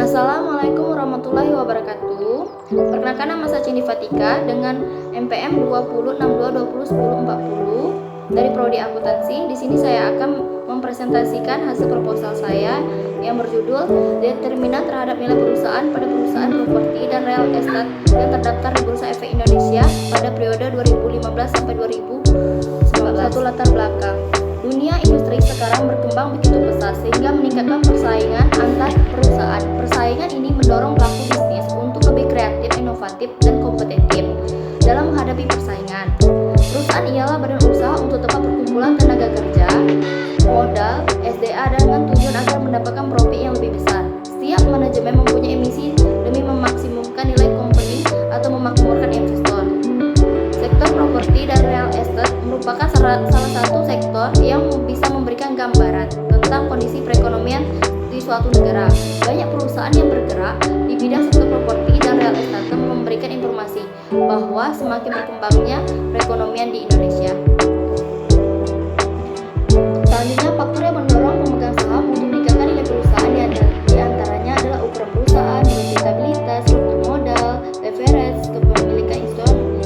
Assalamualaikum warahmatullahi wabarakatuh. Perkenalkan, nama saya Cindy Fatika dengan NPM 2062201040 dari Prodi Akuntansi. Di sini saya akan mempresentasikan hasil proposal saya yang berjudul Determinan terhadap nilai perusahaan pada perusahaan properti dan real estate yang terdaftar di Bursa Efek Indonesia pada periode 2015 sampai 2019. Latar belakang. Dunia industri sekarang berkembang begitu pesat sehingga meningkatkan persaingan antar perusahaan. Persaingan ini mendorong pelaku bisnis untuk lebih kreatif, inovatif, dan kompetitif dalam menghadapi persaingan. Perusahaan ialah badan usaha untuk tempat perkumpulan tenaga kerja, modal, SDA dengan tujuan agar mendapatkan profit yang lebih besar. Setiap manajemen mempunyai misi demi memaksimumkan nilai company atau memakmurkan investor. Sektor properti dan real estate merupakan salah satu sektor yang bisa memberikan gambaran tentang kondisi perekonomian di suatu negara. Banyak perusahaan yang bergerak di bidang sektor properti dan real estate memberikan informasi bahwa semakin berkembangnya perekonomian di Indonesia. Selanjutnya, faktor yang mendorong pemegang saham untuk meningkatkan nilai perusahaan di antaranya adalah ukuran perusahaan, profitabilitas, struktur modal, leverage, kepemilikan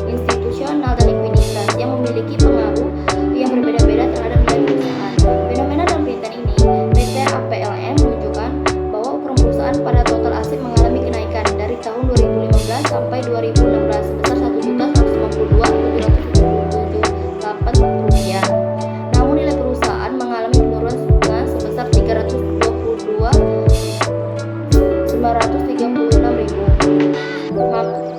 institusional, dan likuiditas yang memiliki pengaruh yang berbeda-beda terhadap nilai perusahaan. Fenomena dalam penelitian ini, PT APLN menunjukkan bahwa ukuran perusahaan pada total aset mengalami kenaikan dari tahun 2015 sampai 2016 sebesar Rp1.152.778. Namun nilai perusahaan mengalami penurunan sebesar Rp322.936.000.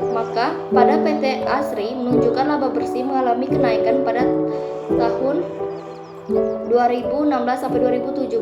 Maka pada PT Asri menunjukkan laba bersih mengalami kenaikan pada tahun 2016 sampai 2017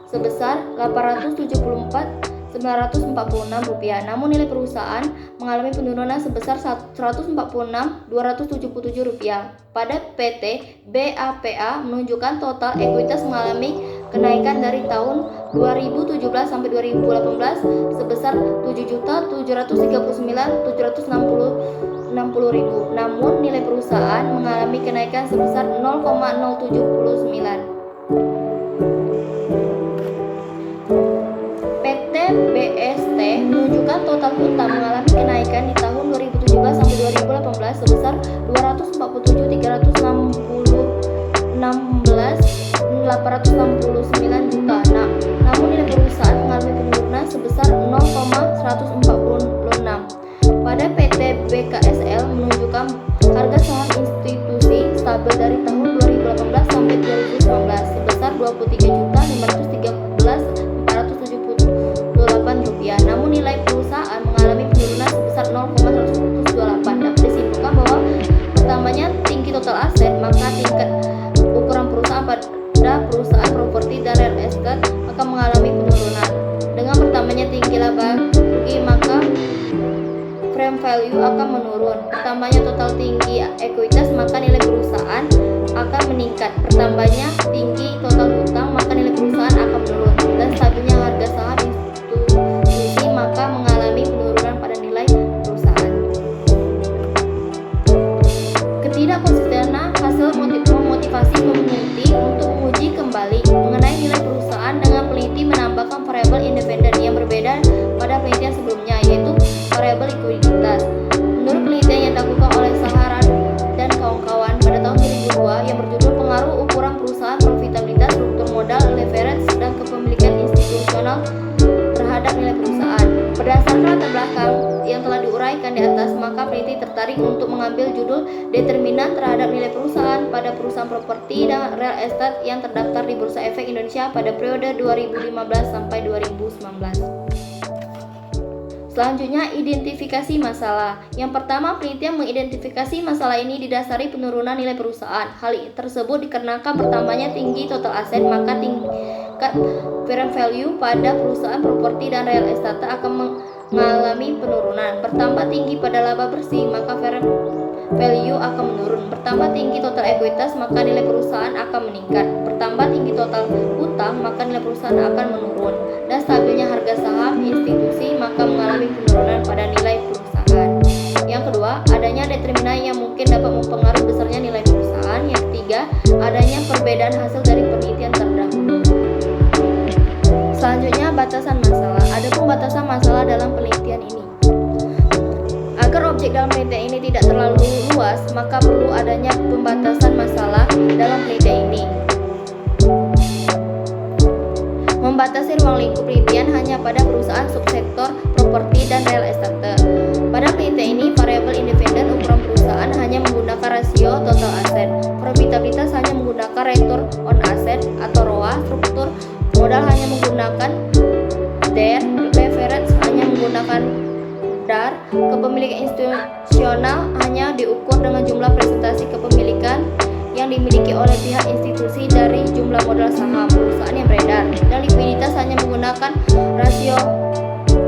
sebesar Rp874.946. Namun nilai perusahaan mengalami penurunan sebesar Rp146.277. Pada PT BAPA menunjukkan total ekuitas mengalami kenaikan dari tahun 2017 sampai 2018 sebesar Rp7.739.760.000. Namun nilai perusahaan mengalami kenaikan sebesar 0,079. PT BST menunjukkan total hutang mengalami kenaikan di tahun 2017 sampai 2018 sebesar Rp247.369.869 juta. Namun nilai perusahaan mengalami penurunan sebesar 0,146. Pada PT BKSL menunjukkan harga saham institusi stabil dari tahun 2018 sampai 2019 sebesar Rp23.513.478. Namun nilai perusahaan mengalami penurunan sebesar 0,128. Dapat disimpulkan bahwa pertamanya tinggi total aset, maka tingkat ukuran perusahaan pada perusahaan properti dan real estate akan mengalami penurunan. Dengan pertamanya tinggi laba rugi, maka frame value akan menurun. Pertamanya total tinggi ekuitas, maka nilai perusahaan akan meningkat. Pertamanya tinggi total hutang, maka nilai perusahaan akan menurun. Dan stabilnya harga saham institusi, maka mengalami penurunan pada nilai perusahaan. Ketidakkonsistenan hasil memotivasi peneliti untuk menguji kembali mengenai nilai perusahaan dengan peneliti menambahkan variabel independen yang berbeda pada penelitian sebelumnya, yaitu variabel likuiditas. Menurut penelitian yang dilakukan oleh Saharan dan kawan-kawan pada tahun 2002 yang berjudul Pengaruh Ukuran Perusahaan, Profitabilitas, Struktur Modal, Leverage, dan Kepemilikan Institusional terhadap nilai perusahaan. Berdasarkan latar belakang yang telah diuraikan di atas, maka peneliti tertarik untuk mengambil judul Determinan terhadap nilai perusahaan pada perusahaan properti dan real estate yang terdaftar di Bursa Efek Indonesia pada periode 2015 sampai 2019. Selanjutnya, identifikasi masalah. Yang pertama, penelitian mengidentifikasi masalah ini didasari penurunan nilai perusahaan. Hal tersebut dikarenakan pertamanya tinggi total aset, maka tingkat fair value pada perusahaan properti dan real estate akan mengalami penurunan. Bertambah tinggi pada laba bersih, maka fair value akan menurun. Bertambah tinggi total ekuitas, maka nilai perusahaan akan meningkat. Bertambah tinggi total hutang, maka nilai perusahaan akan menurun. Dan stabilnya harga saham institusi, maka mengalami penurunan pada nilai perusahaan. Yang kedua, adanya determinan yang mungkin dapat mempengaruhi besarnya nilai perusahaan. Yang ketiga, adanya perbedaan hasil dari penelitian terdahulu. Selanjutnya, batasan masalah. Ada pembatasan masalah dalam penelitian ini. Agar objek dalam penelitian ini tidak terlalu luas, maka perlu adanya pembatasan masalah dalam penelitian ini. Membatasi ruang lingkup penelitian hanya pada perusahaan subsektor properti dan real estate. Pada penelitian ini, variabel independen ukuran perusahaan hanya menggunakan rasio total aset, profitabilitas hanya menggunakan return on asset atau ROA, struktur modal hanya menggunakan DER, leverage hanya menggunakan DAR, kepemilikan institusional hanya diukur dengan jumlah presentasi kepemilikan yang dimiliki oleh pihak institusi dari jumlah modal saham perusahaan yang beredar, dan likuiditas hanya menggunakan rasio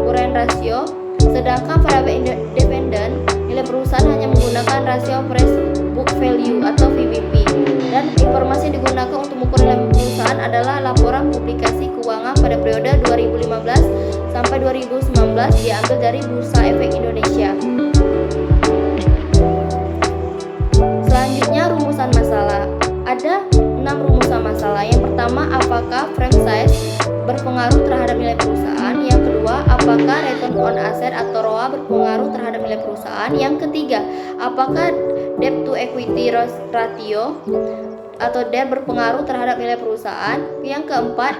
current ratio, sedangkan variabel independen nilai perusahaan hanya menggunakan rasio price book value atau VBP, dan informasi yang digunakan untuk mengukur nilai perusahaan adalah laporan publikasi keuangan pada periode 2015 sampai 2019 diambil dari Bursa Efek Indonesia. Selanjutnya, rumusan masalah. Ada 6 rumusan masalah. Yang pertama, apakah frame size berpengaruh terhadap nilai perusahaan? Yang kedua, apakah return on asset atau ROA berpengaruh terhadap nilai perusahaan? Yang ketiga, apakah debt to equity ratio atau DER berpengaruh terhadap nilai perusahaan? Yang keempat,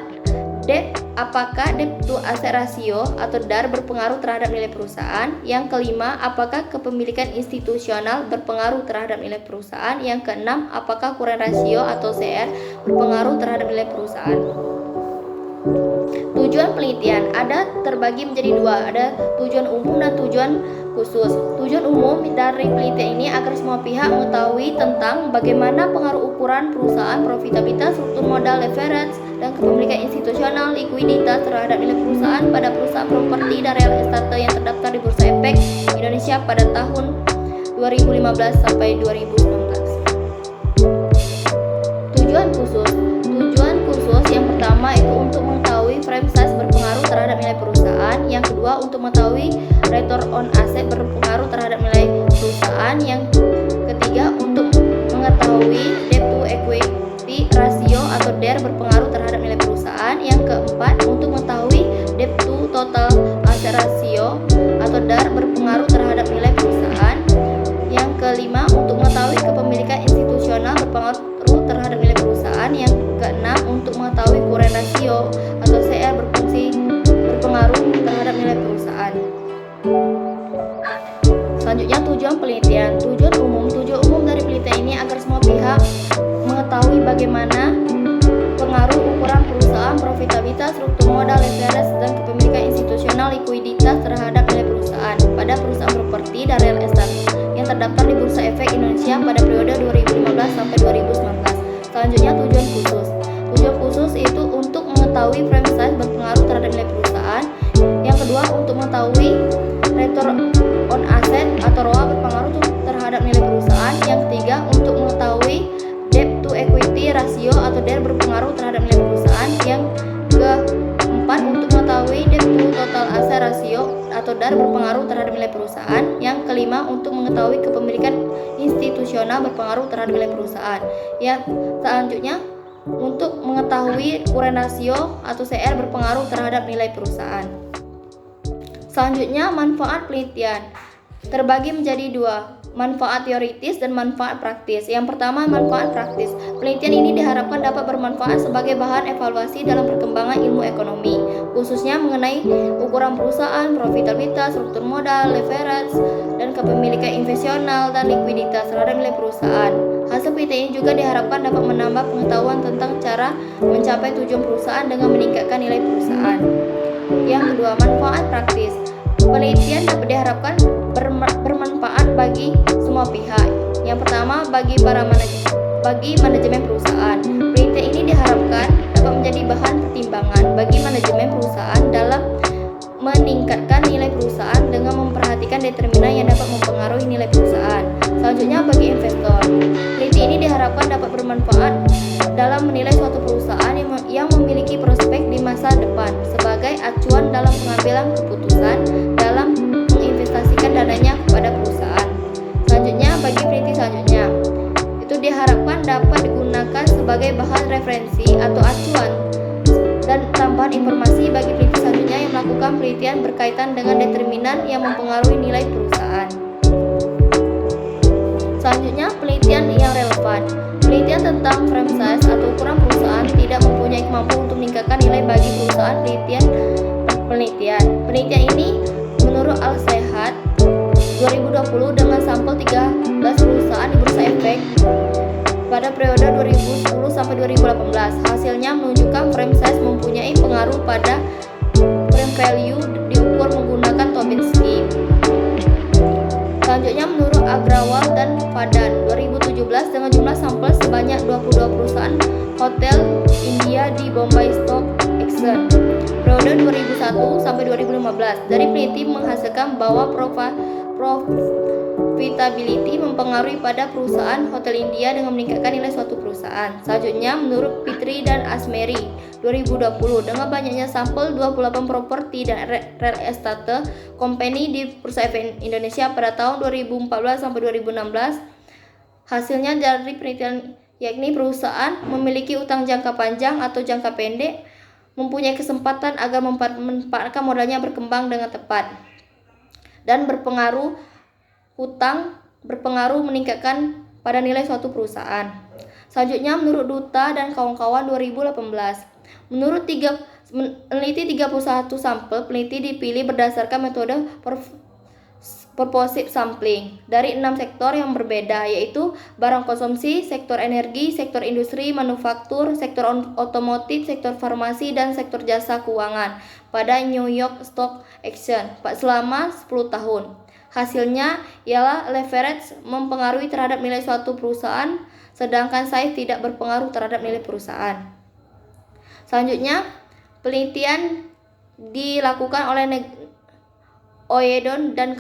apakah debt to asset ratio atau DAR berpengaruh terhadap nilai perusahaan? Yang kelima, apakah kepemilikan institusional berpengaruh terhadap nilai perusahaan? Yang keenam, apakah current ratio atau CR berpengaruh terhadap nilai perusahaan? Tujuan penelitian ada terbagi menjadi dua, ada tujuan umum dan tujuan khusus. Tujuan umum dari penelitian ini agar semua pihak mengetahui tentang bagaimana pengaruh ukuran perusahaan, profitabilitas, struktur modal, leverage, dan kepemilikan institusional, likuiditas terhadap nilai perusahaan pada perusahaan properti dan real estate yang terdaftar di Bursa Efek Indonesia pada tahun 2015 sampai 2019. Tujuan khusus. Tujuan khusus yang pertama itu untuk mengetahui frame size berpengaruh terhadap nilai perusahaan. Yang kedua, untuk mengetahui return on asset berpengaruh terhadap nilai perusahaan. Yang ketiga, untuk mengetahui debt to equity ratio atau DER berpengaruh terhadap nilai perusahaan. Yang keempat, untuk mengetahui debt to total asset ratio atau DAR berpengaruh terhadap nilai perusahaan. Yang kelima, untuk mengetahui kepemilikan institusional berpengaruh terhadap nilai perusahaan. Yang keenam, untuk mengetahui current ratio atau CR berpengaruh terhadap nilai perusahaan. Selanjutnya, tujuan penelitian. Tujuan umum dari penelitian ini agar semua pihak mengetahui bagaimana pengaruh ukuran perusahaan, profitabilitas, struktur modal, leverage, dan kepemilikan institusional, likuiditas terhadap nilai perusahaan pada perusahaan properti dan real estate yang terdaftar di Bursa Efek Indonesia pada periode 2015 sampai 2019. Selanjutnya, tujuan khusus. Tujuan khusus itu untuk mengetahui frame size berpengaruh terhadap nilai perusahaan. Yang kedua, untuk mengetahui return on asset atau ROA berpengaruh terhadap nilai perusahaan. Yang ketiga, untuk mengetahui debt to equity ratio atau DER berpengaruh terhadap nilai perusahaan. Yang keempat, untuk mengetahui debt to total asset ratio atau DAR berpengaruh terhadap nilai perusahaan. Yang kelima, untuk mengetahui kepemilikan institusional berpengaruh terhadap nilai perusahaan. Ya, selanjutnya untuk mengetahui current ratio atau CR berpengaruh terhadap nilai perusahaan. Selanjutnya, manfaat penelitian terbagi menjadi dua, manfaat teoritis dan manfaat praktis. Yang pertama, manfaat praktis. Penelitian ini diharapkan dapat bermanfaat sebagai bahan evaluasi dalam perkembangan ilmu ekonomi, khususnya mengenai ukuran perusahaan, profitabilitas, struktur modal, leverage, dan kepemilikan institusional dan likuiditas terhadap nilai perusahaan. Hasil penelitian ini juga diharapkan dapat menambah pengetahuan tentang cara mencapai tujuan perusahaan dengan meningkatkan nilai perusahaan. Yang kedua, manfaat praktis. Penelitian dapat diharapkan bermanfaat bagi semua pihak. Yang pertama, bagi manajemen perusahaan. Penelitian ini diharapkan dapat menjadi bahan pertimbangan bagi manajemen perusahaan dalam meningkatkan nilai perusahaan dengan memperhatikan determinan yang dapat mempengaruhi nilai perusahaan. Selanjutnya, bagi investor. Penelitian ini diharapkan dapat bermanfaat dalam menilai suatu perusahaan yang memiliki prospek di masa depan sebagai acuan dalam pengambilan keputusan dalam menginvestasikan dananya kepada perusahaan. Selanjutnya, bagi penelitian selanjutnya, itu diharapkan dapat digunakan sebagai bahan referensi atau acuan dan tambahan informasi bagi penelitian selanjutnya yang melakukan melakukan penelitian berkaitan dengan determinan yang mempengaruhi nilai perusahaan. Selanjutnya, penelitian yang relevan. Penelitian tentang frame size atau ukuran perusahaan tidak mempunyai kemampuan untuk meningkatkan nilai bagi perusahaan penelitian. Penelitian ini menurut Al-Sehat 2020 dengan sampel 13 perusahaan di Bursa Efek pada periode 2010 sampai 2018. Hasilnya menunjukkan frame size mempunyai pengaruh pada frame value diukur menggunakan Tobin scheme. Selanjutnya, menurut Agrawal dan Fadan 2017 dengan jumlah sampel sebanyak 22 perusahaan hotel India di Bombay Stock Exchange periode 2001 sampai 2015. Dari peneliti menghasilkan bahwa profitability mempengaruhi pada perusahaan hotel India dengan meningkatkan nilai suatu perusahaan. Selanjutnya, menurut Fitri dan Asmeri 2020 dengan banyaknya sampel 28 properti dan real estate company di Bursa Efek Indonesia pada tahun 2014 sampai 2016. Hasilnya dari penelitian yakni perusahaan memiliki utang jangka panjang atau jangka pendek, mempunyai kesempatan agar memanfaatkan modalnya berkembang dengan tepat, dan hutang berpengaruh meningkatkan pada nilai suatu perusahaan. Selanjutnya, menurut Duta dan kawan-kawan 2018, menurut peneliti 31 sampel, peneliti dipilih berdasarkan metode purposive sampling dari 6 sektor yang berbeda, yaitu barang konsumsi, sektor energi, sektor industri, manufaktur, sektor otomotif, sektor farmasi, dan sektor jasa keuangan pada New York Stock Exchange selama 10 tahun. Hasilnya ialah leverage mempengaruhi terhadap nilai suatu perusahaan, sedangkan size tidak berpengaruh terhadap nilai perusahaan. Selanjutnya, penelitian dilakukan oleh Oyedon dan